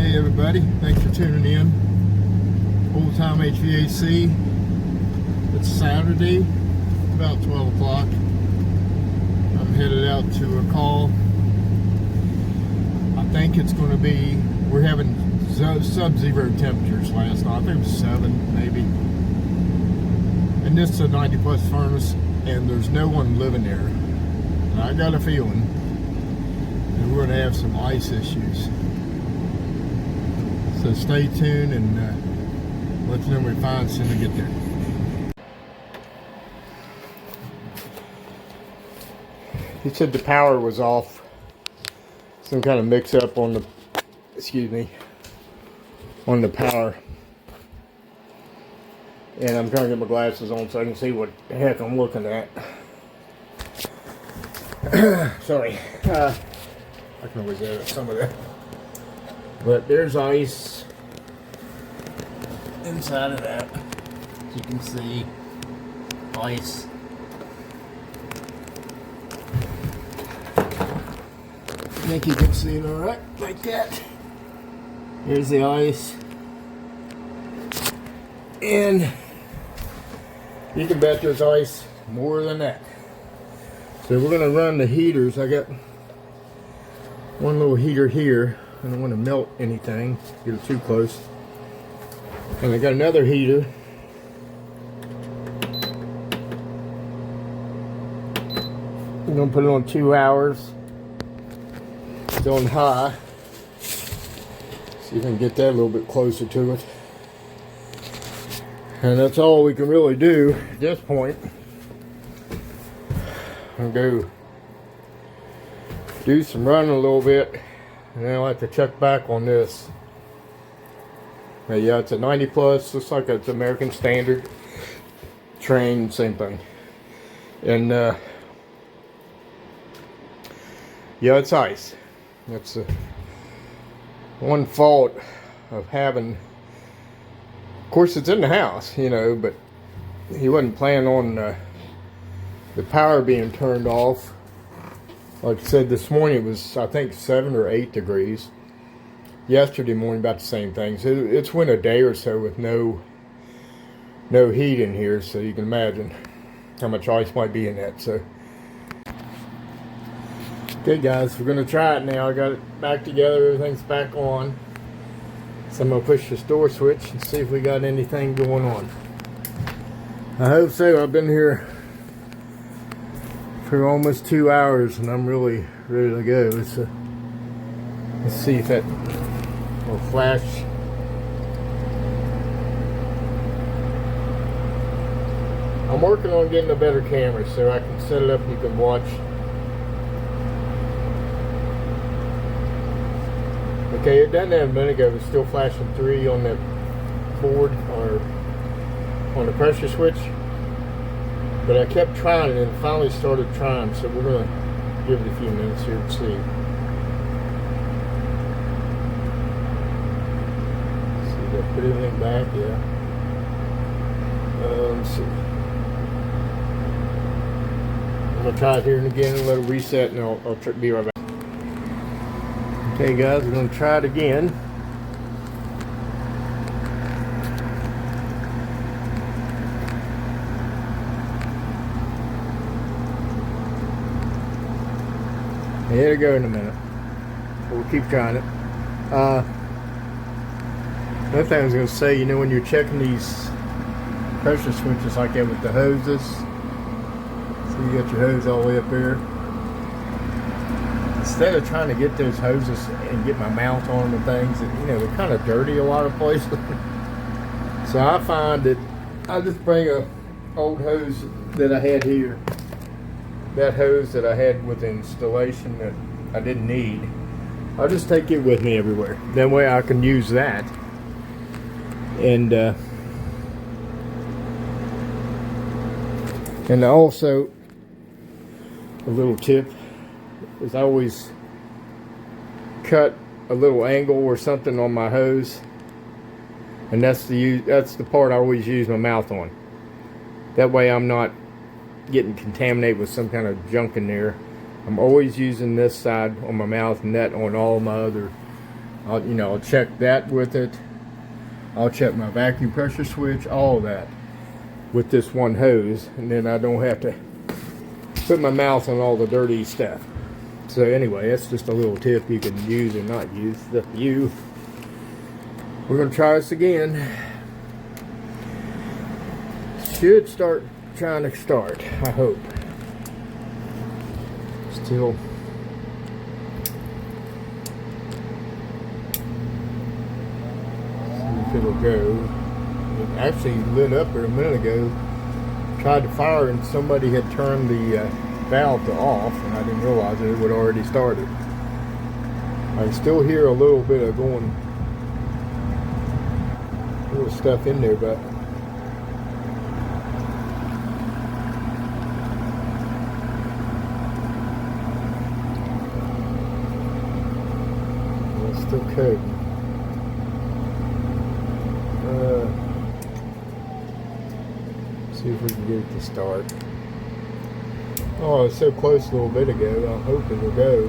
Hey everybody, thanks for tuning in. Old Time HVAC. It's Saturday, about 12 o'clock. I'm headed out to a call. I think it's going to be, we're having sub-zero temperatures last night. I think it was 7 maybe. And this is a 90 plus furnace and there's no one living there. And I got a feeling that we're going to have some ice issues. So stay tuned and let you know when we find soon to get there. He said the power was off. Some kind of mix up on the, on the power. And I'm trying to get my glasses on so I can see what the heck I'm looking at. Sorry. I can always edit some of that. But there's ice inside of that. As you can see, ice. I think you can see it alright, like that. Here's the ice. And you can bet there's ice more than that. So we're going to run the heaters. I got one little heater here. I don't want to melt anything, get it too close. And I got another heater. I'm going to put it on 2 hours. It's on high. See if I can get that a little bit closer to it. And that's all we can really do at this point. I'll go do some running a little bit. And then I'll have to check back on this. But yeah, it's a 90 plus, looks like it's American Standard. Train, same thing. And yeah, it's ice. That's one fault of having, of course it's in the house, you know, but he wasn't planning on the power being turned off. Like I said, this morning it was, I think, 7 or 8 degrees. Yesterday morning, about the same thing. So it's went a day or so with no heat in here, so you can imagine how much ice might be in that. So, okay, guys, we're gonna try it now. I got it back together. Everything's back on. So I'm gonna push this door switch and see if we got anything going on. I hope so. I've been here for almost 2 hours and I'm really ready to go. Let's see if that will flash. I'm working on getting a better camera so I can set it up and you can watch. Okay, it done that a minute ago. It was still flashing 3 on that board or on the pressure switch. But I kept trying it and finally started trying, so we're going to give it a few minutes here to see. See, did I put everything back? Yeah. Let's see. I'm going to try it here and again and let it reset and I'll be right back. Okay guys, we're going to try it again. Here to go in a minute. We'll keep trying it. Another thing I was going to say, you know, when you're checking these pressure switches like that with the hoses, so you got your hose all the way up there. Instead of trying to get those hoses and get my mouth on them and things, you know, they're kind of dirty a lot of places. So I find that I just bring a old hose that I had here. That hose that I had with the installation that I didn't need, I'll just take it with me everywhere. That way I can use that. And also a little tip is I always cut a little angle or something on my hose, and that's the part I always use my mouth on. That way I'm not getting contaminated with some kind of junk in there. I'm always using this side on my mouth and that on all my other I'll check that with it. I'll check my vacuum pressure switch, all that with this one hose, and then I don't have to put my mouth on all the dirty stuff. So anyway, that's just a little tip you can use or not use. It's up to you. We're gonna try this again. Should start trying to start, I hope. Still see if it'll go. It actually lit up there a minute ago. Tried to fire and somebody had turned the valve to off, and I didn't realize it would already started. I can still hear a little bit of going, little stuff in there, but it's still coding. See if we can get it to start. Oh, it's so close a little bit ago. I'm hoping it'll go.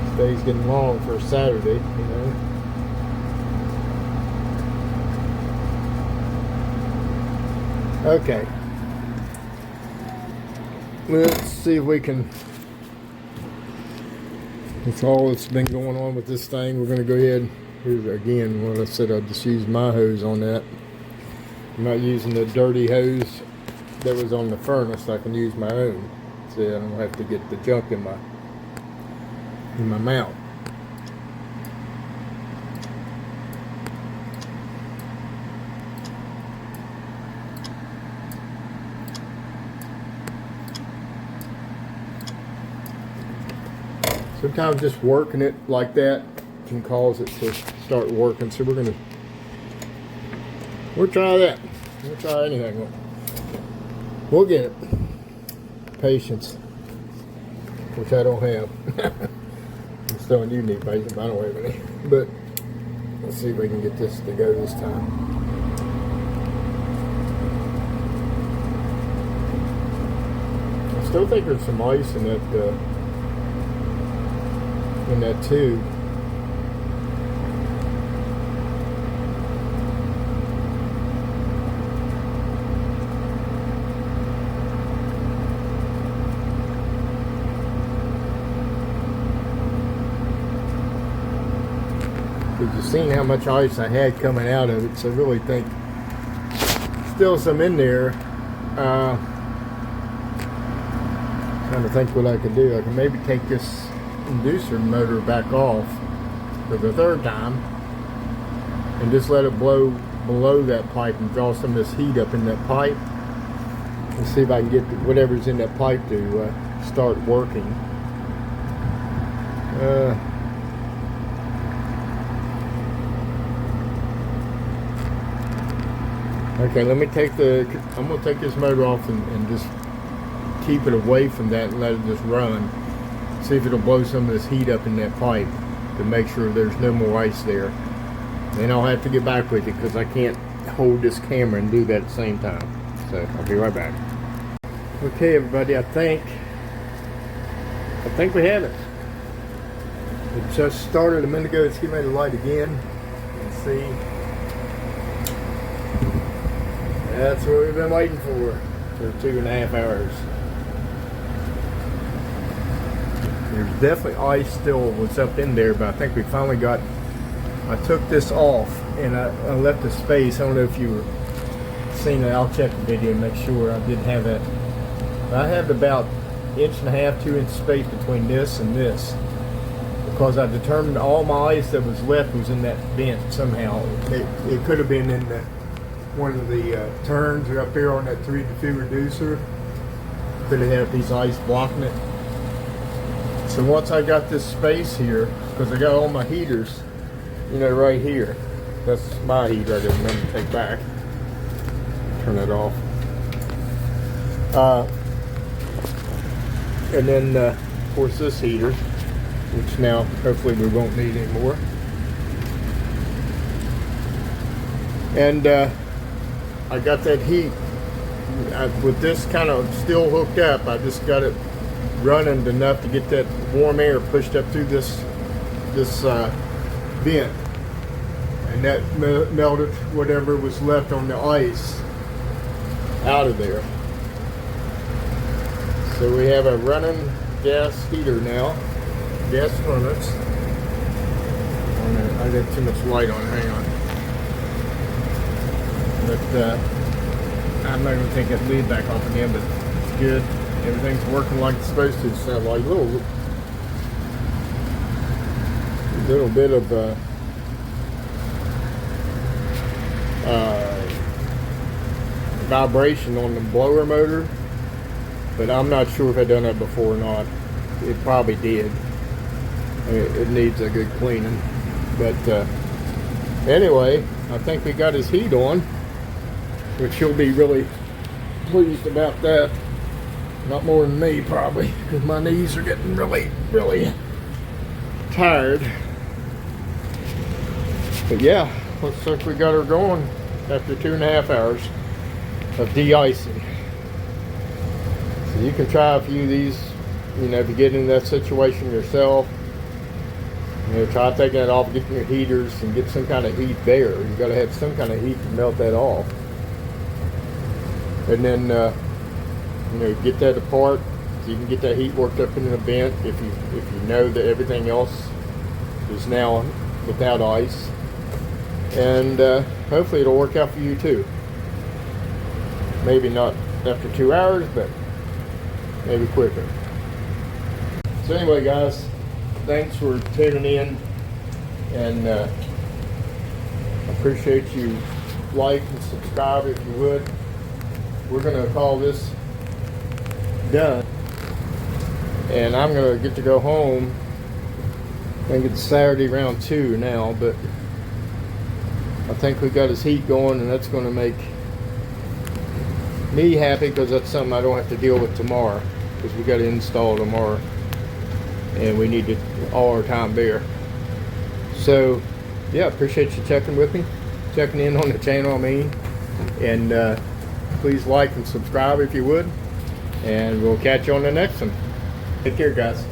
This day's getting long for a Saturday, you know. Okay. Let's see if we can. That's all that's been going on with this thing. We're going to go ahead. Here's again what I said. I'll just use my hose on that. I'm not using the dirty hose that was on the furnace. I can use my own, so I don't have to get the junk in my mouth. Sometimes just working it like that can cause it to start working. So we'll try that. We'll try anything. We'll get it. Patience, which I don't have. I'm telling you need patience. I don't have any. But let's see if we can get this to go this time. I still think there's some ice in that tube. You've seen how much ice I had coming out of it, so I really think still some in there. Trying to think what I could do. I can maybe take this inducer motor back off for the third time and just let it blow below that pipe and draw some of this heat up in that pipe and see if I can get whatever's in that pipe to start working. Okay, let me I'm going to take this motor off and just keep it away from that and let it just run. See if it'll blow some of this heat up in that pipe to make sure there's no more ice there. Then I'll have to get back with it because I can't hold this camera and do that at the same time. So I'll be right back. Okay, everybody, I think we have it. It just started a minute ago. Let's get ready to light again and see. That's what we've been waiting for 2.5 hours. There's definitely ice still was up in there, but I think we finally got. I took this off and I left a space. I don't know if you were seeing it. I'll check the video and make sure I did have that. I have about 1.5 to 2 inch space between this and this because I determined all my ice that was left was in that vent somehow. It could have been in one of the turns or up here on that 3-2 reducer. Could have had a piece of ice blocking it. So once I got this space here, because I got all my heaters, right here. That's my heater I didn't remember to take back. Turn it off. And then, of course, this heater, which now hopefully we won't need anymore. And I got that heat with this kind of still hooked up. I just got it running enough to get that warm air pushed up through this this vent, and that melted whatever was left on the ice out of there. So we have a running gas heater now, gas furnace. I got too much light on, hang on. But I'm not gonna take that lid back off again, but it's good. Everything's working like it's supposed to. So like a little bit of vibration on the blower motor, but I'm not sure if I've done that before or not. It probably did. It needs a good cleaning. But anyway, I think we got his heat on, which he'll be really pleased about that. Not more than me probably, because my knees are getting really, really tired. But yeah, looks like we got her going after 2.5 hours of de-icing. So you can try a few of these, you know, if you get in that situation yourself. You know, try taking it off, getting your heaters, and get some kind of heat there. You got to have some kind of heat to melt that off. And then, you know, get that apart so you can get that heat worked up in the vent. If you know that everything else is now without ice, and hopefully it'll work out for you too. Maybe not after 2 hours, but maybe quicker. So anyway, guys, thanks for tuning in, and I appreciate you like and subscribe if you would. We're gonna call this done, and I'm gonna get to go home. I think it's Saturday around 2 now, but I think we got his heat going, and that's gonna make me happy because that's something I don't have to deal with tomorrow, because we got to install tomorrow. And we need all our time there. So yeah, appreciate you checking in on the channel, I mean. And please like and subscribe if you would, and we'll catch you on the next one. Take care, guys.